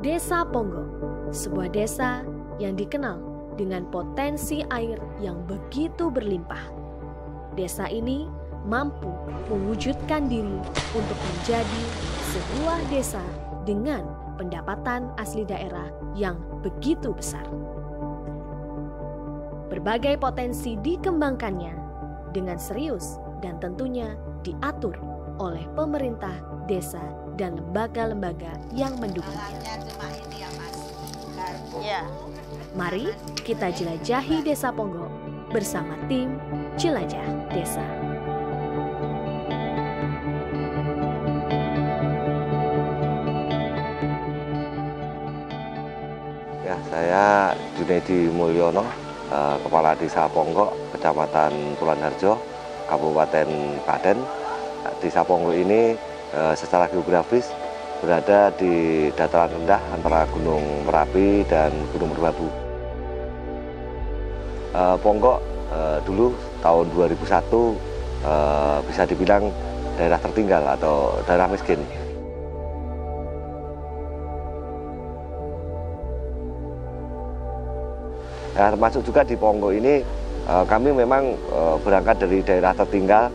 Desa Ponggo, sebuah desa yang dikenal dengan potensi air yang begitu berlimpah. Desa ini mampu mewujudkan diri untuk menjadi sebuah desa dengan pendapatan asli daerah yang begitu besar. Berbagai potensi dikembangkannya dengan serius dan tentunya diatur oleh pemerintah desa dan lembaga-lembaga yang mendukungnya. Mari kita jelajahi Desa Ponggo bersama tim Jelajah Desa. Ya, saya Junaidi Mulyono, Kepala Desa Ponggo, Kecamatan Tulanharjo, Kabupaten Klaten. Desa Ponggo ini secara geografis berada di dataran rendah antara Gunung Merapi dan Gunung Merbabu. Ponggo dulu tahun 2001 bisa dibilang daerah tertinggal atau daerah miskin. Nah, termasuk juga di Ponggo ini kami memang berangkat dari daerah tertinggal.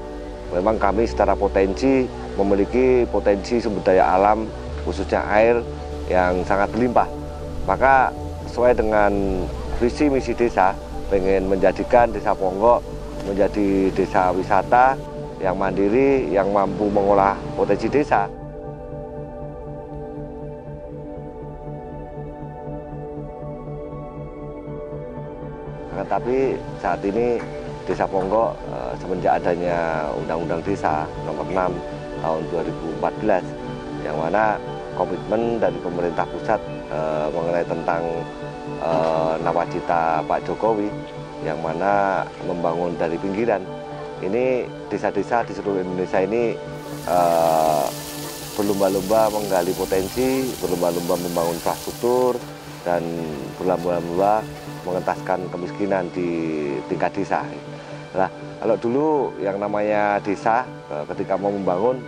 Memang kami secara potensi memiliki potensi sumber daya alam, khususnya air yang sangat berlimpah. Maka sesuai dengan visi misi desa, pengen menjadikan Desa Ponggo menjadi desa wisata yang mandiri, yang mampu mengolah potensi desa. Nah, tapi saat ini Desa Ponggo semenjak adanya Undang-Undang Desa Nomor 6 tahun 2014, yang mana komitmen dari pemerintah pusat mengenai tentang nawacita Pak Jokowi, yang mana membangun dari pinggiran. Ini desa-desa di seluruh Indonesia ini berlomba-lomba menggali potensi, berlomba-lomba membangun infrastruktur, dan berlomba-lomba mengentaskan kemiskinan di tingkat desa. Nah, kalau dulu yang namanya desa ketika mau membangun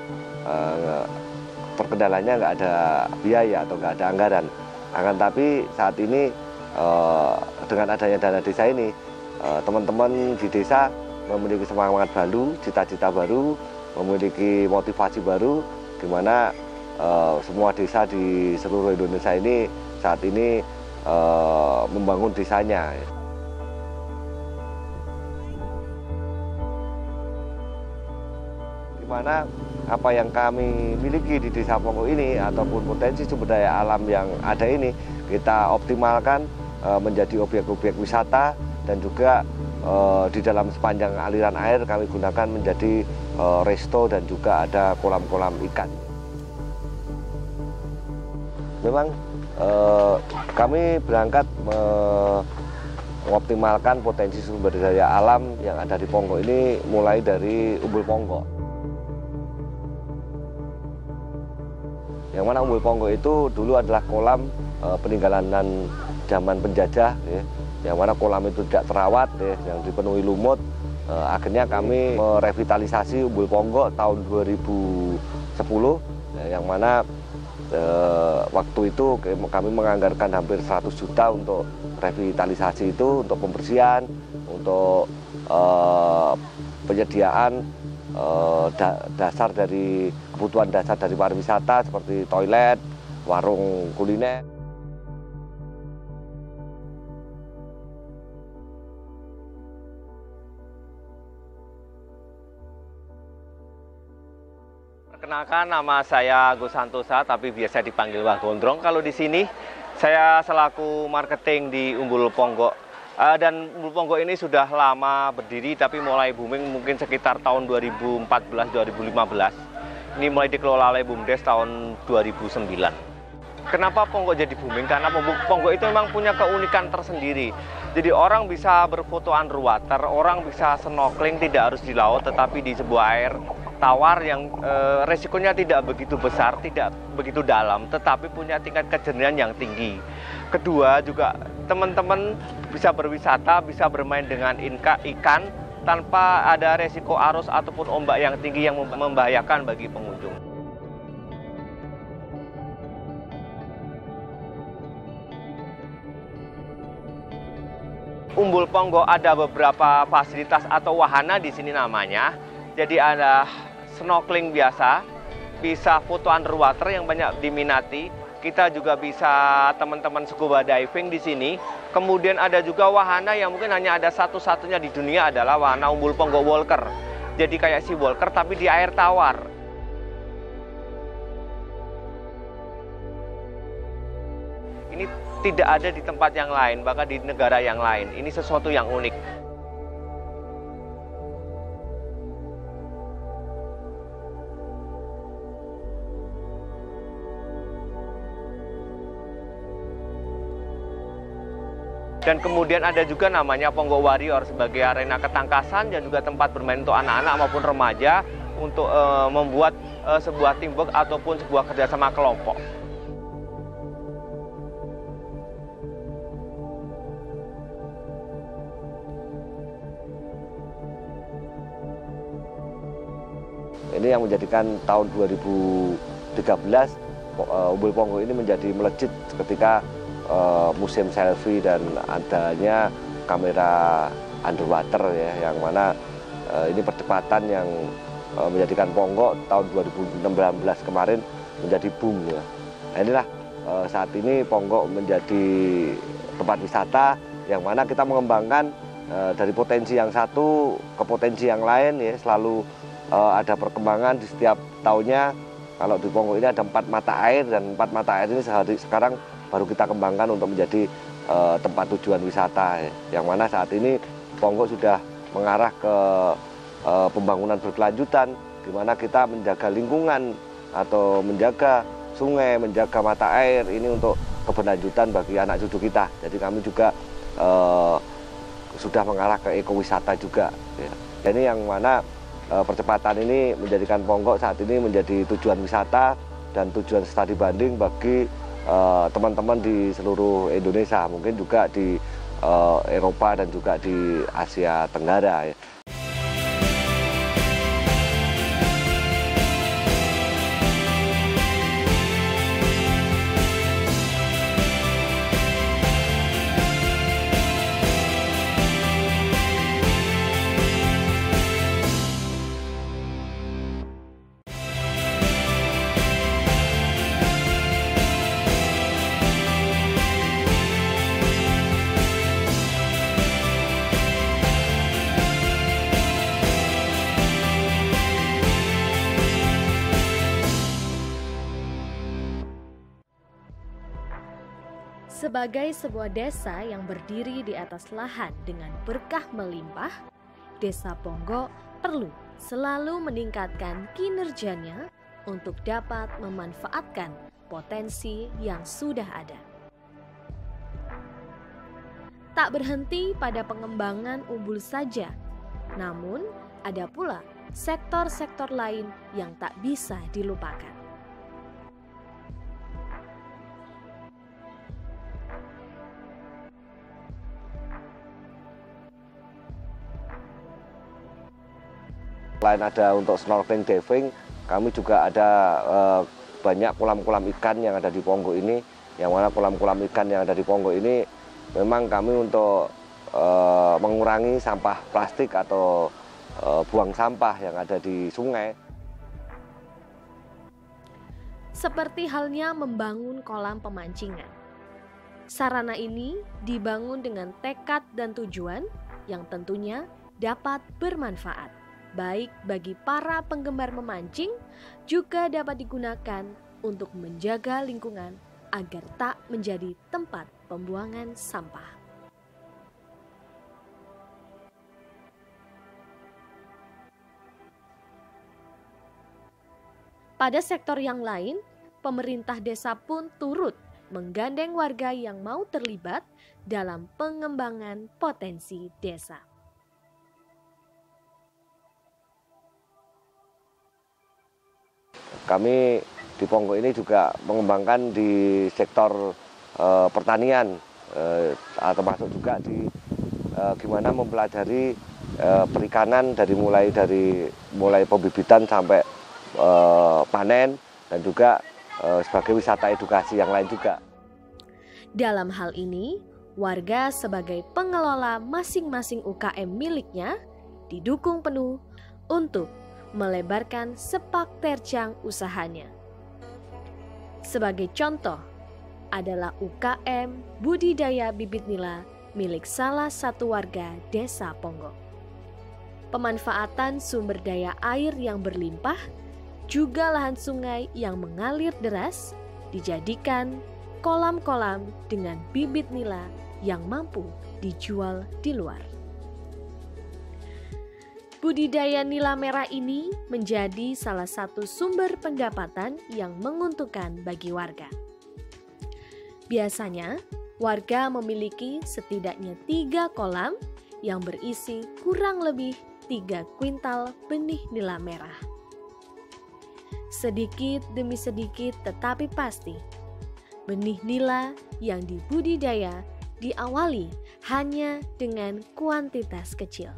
terkendalanya nggak ada biaya atau nggak ada anggaran. Akan tapi saat ini dengan adanya dana desa ini, teman-teman di desa memiliki semangat baru, cita-cita baru, memiliki motivasi baru, di mana semua desa di seluruh Indonesia ini saat ini membangun desanya. Di mana apa yang kami miliki di Desa Ponggo ini ataupun potensi sumber daya alam yang ada ini kita optimalkan menjadi objek-objek wisata, dan juga di dalam sepanjang aliran air kami gunakan menjadi resto dan juga ada kolam-kolam ikan. Memang kami berangkat mengoptimalkan potensi sumber daya alam yang ada di Ponggo ini mulai dari Umbul Ponggo. Yang mana Umbul Ponggo itu dulu adalah kolam peninggalan zaman penjajah, ya, yang mana kolam itu tidak terawat, ya, yang dipenuhi lumut. Akhirnya kami merevitalisasi Umbul Ponggo tahun 2010, ya, yang mana waktu itu kami menganggarkan hampir 100 juta untuk revitalisasi itu, untuk pembersihan, untuk penyediaan dasar dari kebutuhan dasar dari pariwisata seperti toilet, warung kuliner. Perkenalkan, nama saya Agus Santosa, tapi biasa dipanggil Wah Gondrong. Kalau di sini saya selaku marketing di Umbul Ponggo. Dan Umbul Ponggo ini sudah lama berdiri, tapi mulai booming mungkin sekitar tahun 2014-2015. Ini mulai dikelola oleh BUMDes tahun 2009. Kenapa Ponggo jadi booming? Karena Ponggo itu memang punya keunikan tersendiri. Jadi orang bisa berfoto underwater, orang bisa snorkeling tidak harus di laut, tetapi di sebuah air tawar yang resikonya tidak begitu besar, tidak begitu dalam, tetapi punya tingkat kejernihan yang tinggi. Kedua juga teman-teman bisa berwisata, bisa bermain dengan ikan tanpa ada resiko arus ataupun ombak yang tinggi yang membahayakan bagi pengunjung. Umbul Ponggo ada beberapa fasilitas atau wahana di sini namanya. Jadi ada snorkeling biasa, bisa foto underwater yang banyak diminati. Kita juga bisa teman-teman scuba diving di sini. Kemudian ada juga wahana yang mungkin hanya ada satu-satunya di dunia adalah wahana Umbul Ponggo Walker. Jadi kayak si walker tapi di air tawar. Ini tidak ada di tempat yang lain, bahkan di negara yang lain. Ini sesuatu yang unik. Dan kemudian ada juga namanya Ponggo Warrior sebagai arena ketangkasan dan juga tempat bermain untuk anak-anak maupun remaja untuk membuat sebuah teamwork ataupun sebuah kerjasama kelompok. Ini yang menjadikan tahun 2013 Umbul Ponggo ini menjadi melejit ketika musim selfie dan adanya kamera underwater ya, yang mana ini percepatan yang menjadikan Ponggo tahun 2016 kemarin menjadi boom ya. Nah, inilah saat ini Ponggo menjadi tempat wisata yang mana kita mengembangkan dari potensi yang satu ke potensi yang lain ya, selalu ada perkembangan di setiap tahunnya. Kalau di Ponggo ini ada 4 mata air, dan 4 mata air ini sekarang baru kita kembangkan untuk menjadi tempat tujuan wisata ya. Yang mana saat ini Ponggo sudah mengarah ke pembangunan berkelanjutan, di mana kita menjaga lingkungan atau menjaga sungai, menjaga mata air ini untuk keberlanjutan bagi anak cucu kita. Jadi kami juga sudah mengarah ke ekowisata juga ya. Jadi yang mana percepatan ini menjadikan Ponggo saat ini menjadi tujuan wisata dan tujuan studi banding bagi teman-teman di seluruh Indonesia, mungkin juga di Eropa dan juga di Asia Tenggara ya. Sebagai sebuah desa yang berdiri di atas lahan dengan berkah melimpah, Desa Ponggo perlu selalu meningkatkan kinerjanya untuk dapat memanfaatkan potensi yang sudah ada. Tak berhenti pada pengembangan umbul saja, namun ada pula sektor-sektor lain yang tak bisa dilupakan. Selain ada untuk snorkeling, diving, kami juga ada banyak kolam-kolam ikan yang ada di Ponggo ini. Yang mana kolam-kolam ikan yang ada di Ponggo ini memang kami untuk mengurangi sampah plastik atau buang sampah yang ada di sungai. Seperti halnya membangun kolam pemancingan. Sarana ini dibangun dengan tekad dan tujuan yang tentunya dapat bermanfaat, baik bagi para penggemar memancing, juga dapat digunakan untuk menjaga lingkungan agar tak menjadi tempat pembuangan sampah. Pada sektor yang lain, pemerintah desa pun turut menggandeng warga yang mau terlibat dalam pengembangan potensi desa. Kami di Ponggo ini juga mengembangkan di sektor pertanian, termasuk juga di gimana mempelajari perikanan dari mulai pembibitan sampai panen, dan juga sebagai wisata edukasi yang lain juga. Dalam hal ini, warga sebagai pengelola masing-masing UKM miliknya didukung penuh untuk melebarkan sepak terjang usahanya. Sebagai contoh adalah UKM budidaya bibit nila milik salah satu warga Desa Ponggok. Pemanfaatan sumber daya air yang berlimpah, juga lahan sungai yang mengalir deras, dijadikan kolam-kolam dengan bibit nila yang mampu dijual di luar. Budidaya nila merah ini menjadi salah satu sumber pendapatan yang menguntungkan bagi warga. Biasanya, warga memiliki setidaknya 3 kolam yang berisi kurang lebih 3 kuintal benih nila merah. Sedikit demi sedikit tetapi pasti, benih nila yang dibudidaya diawali hanya dengan kuantitas kecil.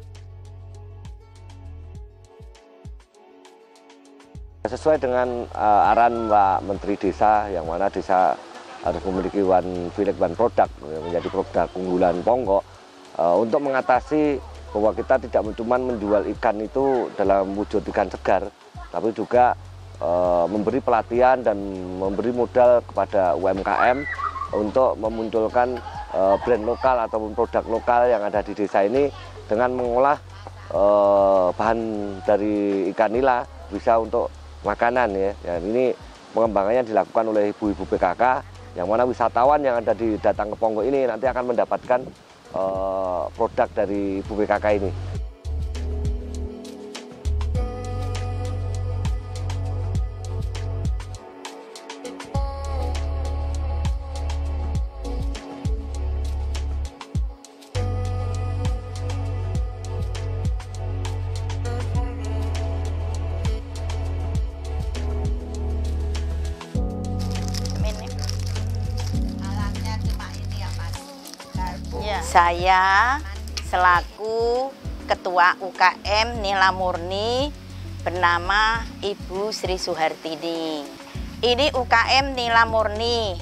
Sesuai dengan arahan Mbak Menteri Desa, yang mana desa harus memiliki one village one product, menjadi produk unggulan Ponggok, untuk mengatasi bahwa kita tidak cuma menjual ikan itu dalam wujud ikan segar, tapi juga memberi pelatihan dan memberi modal kepada UMKM untuk memunculkan brand lokal ataupun produk lokal yang ada di desa ini dengan mengolah bahan dari ikan nila bisa untuk makanan ya. Ini pengembangannya dilakukan oleh ibu-ibu PKK, yang mana wisatawan yang ada datang ke Ponggok ini nanti akan mendapatkan produk dari ibu PKK ini. Saya selaku Ketua UKM Nila Murni bernama Ibu Sri Suhartini. Ini UKM Nila Murni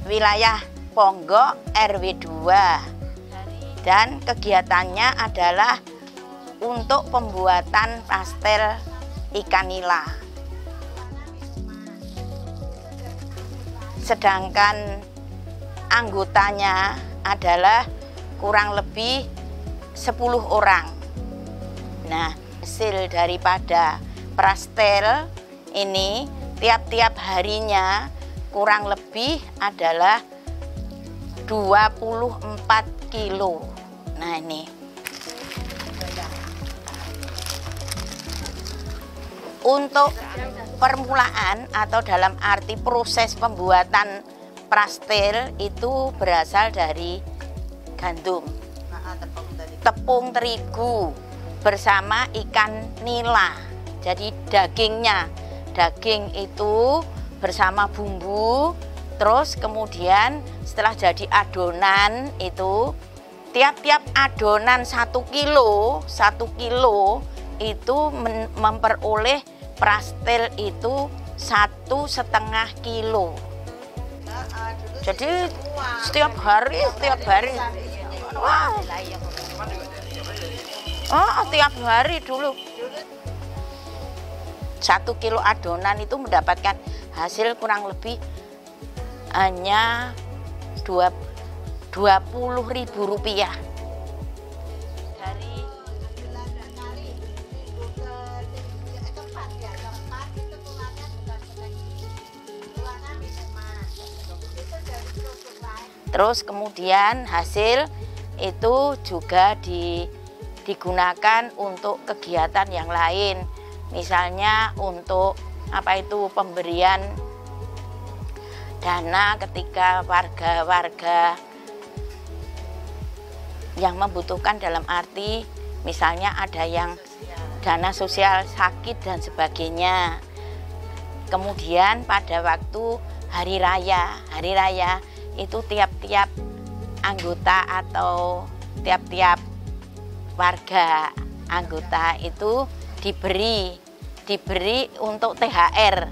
wilayah Ponggok RW 2, dan kegiatannya adalah untuk pembuatan pastel ikan nila. Sedangkan anggotanya adalah kurang lebih 10 orang. Nah, hasil daripada pastel ini tiap-tiap harinya kurang lebih adalah 24 kilo. Nah, ini. Untuk permulaan atau dalam arti proses pembuatan pastel itu berasal dari gandum, tepung terigu bersama ikan nila. Jadi daging itu bersama bumbu, terus kemudian setelah jadi adonan itu tiap-tiap adonan 1 kilo itu memperoleh pastel itu 1,5 kilo. Jadi setiap hari. Wah. Oh, tiap hari dulu. 1 kilo adonan itu mendapatkan hasil kurang lebih hanya Rp20.000. Terus kemudian hasil itu juga digunakan untuk kegiatan yang lain. Misalnya untuk pemberian dana ketika warga-warga yang membutuhkan, dalam arti misalnya ada yang dana sosial sakit dan sebagainya. Kemudian pada waktu hari raya itu tiap-tiap anggota atau tiap-tiap warga anggota itu diberi untuk THR.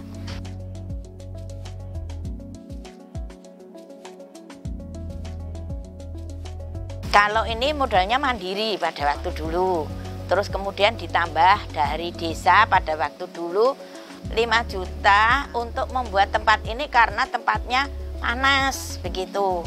Kalau ini modalnya mandiri pada waktu dulu, terus kemudian ditambah dari desa pada waktu dulu 5 juta untuk membuat tempat ini karena tempatnya panas begitu.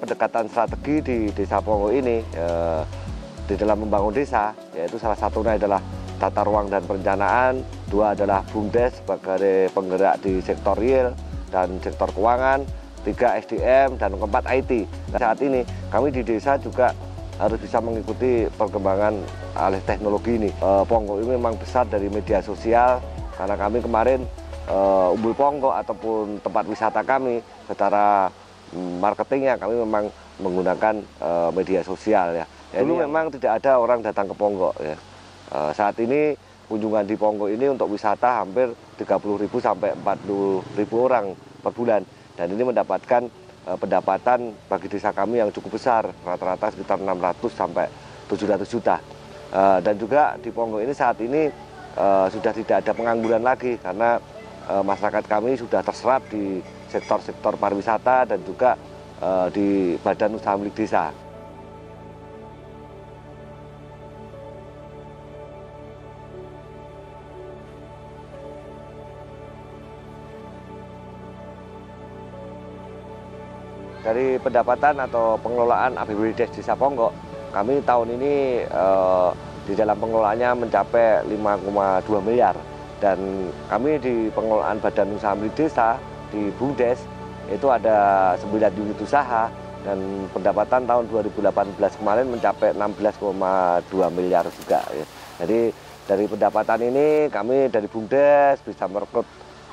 Pendekatan strategi di Desa Ponggo ini di dalam membangun desa, yaitu salah satunya adalah tata ruang dan perencanaan, 2 adalah BUMDes sebagai penggerak di sektor real dan sektor keuangan, 3 SDM, dan 4 IT. Nah, saat ini kami di desa juga harus bisa mengikuti perkembangan alih teknologi ini. Ponggo ini memang besar dari media sosial, karena kami kemarin Umbul Ponggo ataupun tempat wisata kami secara marketingnya kami memang menggunakan media sosial ya. Dulu memang tidak ada orang datang ke Ponggo ya. Saat ini kunjungan di Ponggo ini untuk wisata hampir 30.000 sampai 40.000 orang per bulan, dan ini mendapatkan pendapatan bagi desa kami yang cukup besar, rata-rata sekitar 600 sampai 700 juta. Dan juga di Ponggo ini saat ini sudah tidak ada pengangguran lagi, karena masyarakat kami sudah terserap di sektor-sektor pariwisata dan juga di badan usaha milik desa. Dari pendapatan atau pengelolaan APBD Desa Ponggo, kami tahun ini di dalam pengelolaannya mencapai 5,2 miliar. Dan kami di pengelolaan badan usaha milik desa di BUMDes itu ada 9 unit usaha, dan pendapatan tahun 2018 kemarin mencapai 16,2 miliar juga ya. Jadi dari pendapatan ini kami dari BUMDes bisa merekrut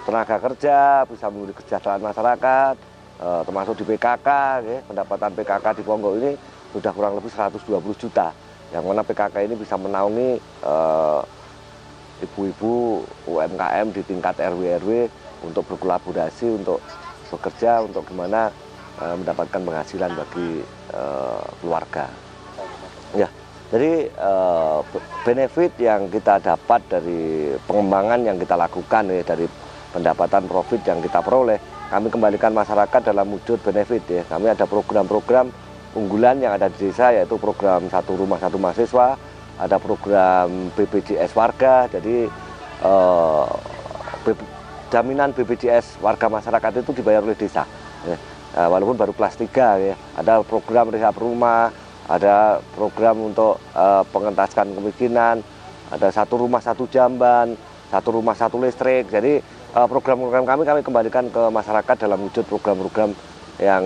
tenaga kerja, bisa memberi kesejahteraan masyarakat, termasuk di PKK ya. Pendapatan PKK di Ponggo ini sudah kurang lebih 120 juta, yang mana PKK ini bisa menaungi ibu-ibu UMKM di tingkat RW untuk berkolaborasi, untuk bekerja, untuk gimana mendapatkan penghasilan bagi keluarga. Ya, jadi benefit yang kita dapat dari pengembangan yang kita lakukan ya, dari pendapatan profit yang kita peroleh, kami kembalikan masyarakat dalam wujud benefit ya. Kami ada program-program unggulan yang ada di desa, yaitu program 1 Rumah 1 Mahasiswa, ada program BPJS Warga. Jadi jaminan BPJS warga masyarakat itu dibayar oleh desa ya. Walaupun baru kelas 3 ya. Ada program rehab rumah, ada program untuk pengentaskan kemiskinan, ada 1 rumah 1 jamban, 1 rumah 1 listrik. Jadi program-program kami kembalikan ke masyarakat dalam wujud program-program yang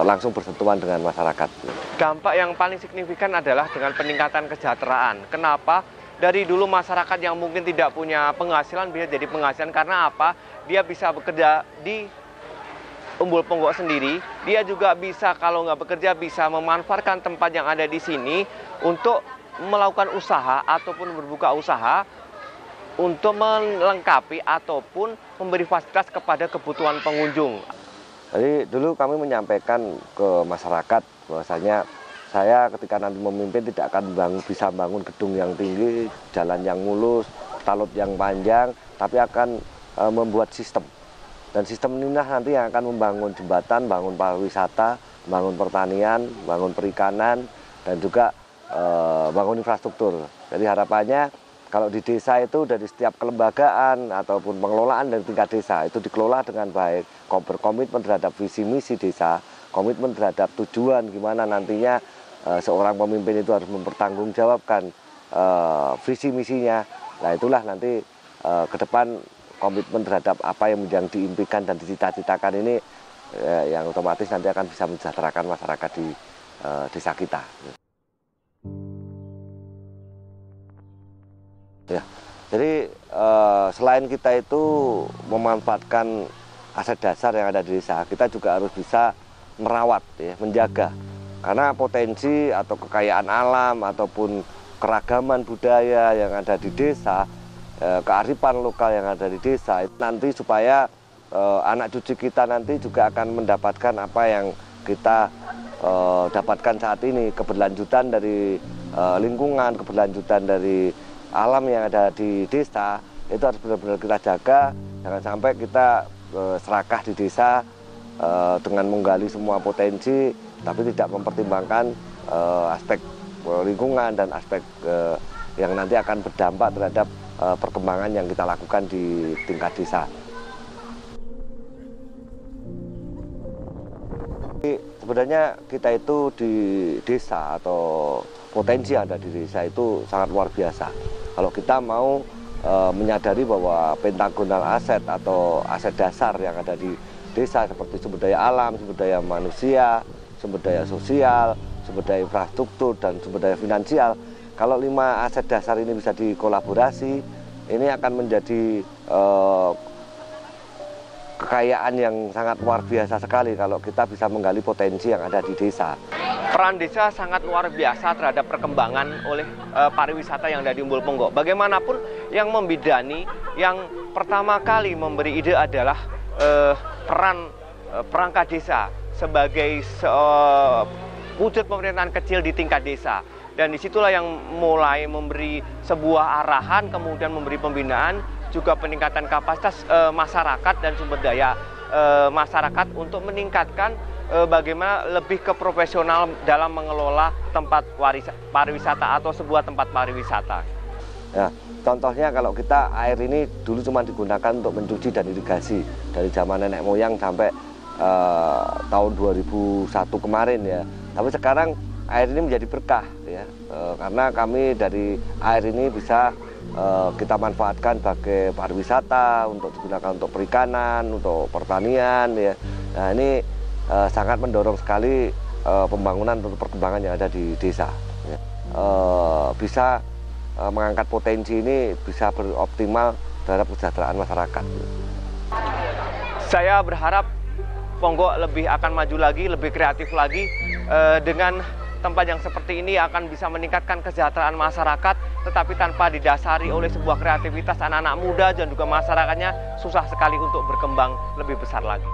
langsung bersentuhan dengan masyarakat. Dampak yang paling signifikan adalah dengan peningkatan kesejahteraan. Kenapa? Dari dulu masyarakat yang mungkin tidak punya penghasilan bisa jadi penghasilan, karena apa? Dia bisa bekerja di Umbul Ponggo sendiri. Dia juga bisa, kalau nggak bekerja, bisa memanfaatkan tempat yang ada di sini untuk melakukan usaha ataupun berbuka usaha untuk melengkapi ataupun memberi fasilitas kepada kebutuhan pengunjung. Jadi dulu kami menyampaikan ke masyarakat bahwasanya saya ketika nanti memimpin tidak akan bisa bangun gedung yang tinggi, jalan yang mulus, talut yang panjang, tapi akan membuat sistem. Dan sistem inilah nanti yang akan membangun jembatan, bangun pariwisata, bangun pertanian, bangun perikanan, dan juga bangun infrastruktur. Jadi harapannya kalau di desa itu dari setiap kelembagaan ataupun pengelolaan dari tingkat desa itu dikelola dengan baik, berkomitmen terhadap visi misi desa, komitmen terhadap tujuan gimana nantinya seorang pemimpin itu harus mempertanggungjawabkan visi misinya. Nah itulah nanti ke depan komitmen terhadap apa yang diimpikan dan dicita-citakan ini yang otomatis nanti akan bisa mensejahterakan masyarakat di desa kita. Ya, jadi selain kita itu memanfaatkan aset dasar yang ada di desa, kita juga harus bisa merawat, ya, menjaga. Karena potensi atau kekayaan alam ataupun keragaman budaya yang ada di desa, kearifan lokal yang ada di desa, nanti supaya anak cucu kita nanti juga akan mendapatkan apa yang kita dapatkan saat ini, keberlanjutan dari lingkungan, keberlanjutan dari alam yang ada di desa, itu harus benar-benar kita jaga. Jangan sampai kita serakah di desa dengan menggali semua potensi, tapi tidak mempertimbangkan aspek lingkungan dan aspek yang nanti akan berdampak terhadap perkembangan yang kita lakukan di tingkat desa. Sebenarnya kita itu di desa atau potensi yang ada di desa itu sangat luar biasa. Kalau kita mau menyadari bahwa pentagonal aset atau aset dasar yang ada di desa seperti sumber daya alam, sumber daya manusia, sumber daya sosial, sumber daya infrastruktur, dan sumber daya finansial, kalau 5 aset dasar ini bisa dikolaborasi, ini akan menjadi kekayaan yang sangat luar biasa sekali kalau kita bisa menggali potensi yang ada di desa. Peran desa sangat luar biasa terhadap perkembangan oleh pariwisata yang ada di Umbul Ponggo. Bagaimanapun yang membidani, yang pertama kali memberi ide adalah peran perangkat desa sebagai wujud pemerintahan kecil di tingkat desa. Dan disitulah yang mulai memberi sebuah arahan, kemudian memberi pembinaan, juga peningkatan kapasitas masyarakat dan sumber daya masyarakat untuk meningkatkan bagaimana lebih ke profesional dalam mengelola tempat pariwisata atau sebuah tempat pariwisata. Ya, contohnya kalau kita air ini dulu cuma digunakan untuk mencuci dan irigasi dari zaman nenek moyang sampai tahun 2001 kemarin ya. Tapi sekarang air ini menjadi berkah ya, karena kami dari air ini bisa kita manfaatkan sebagai pariwisata, untuk digunakan untuk perikanan, untuk pertanian ya. Nah ini sangat mendorong sekali pembangunan untuk perkembangan yang ada di desa ya. Bisa mengangkat potensi ini, bisa beroptimal terhadap kesejahteraan masyarakat. Saya berharap Ponggo lebih akan maju lagi, lebih kreatif lagi dengan tempat yang seperti ini akan bisa meningkatkan kesejahteraan masyarakat, tetapi tanpa didasari oleh sebuah kreativitas anak-anak muda dan juga masyarakatnya susah sekali untuk berkembang lebih besar lagi.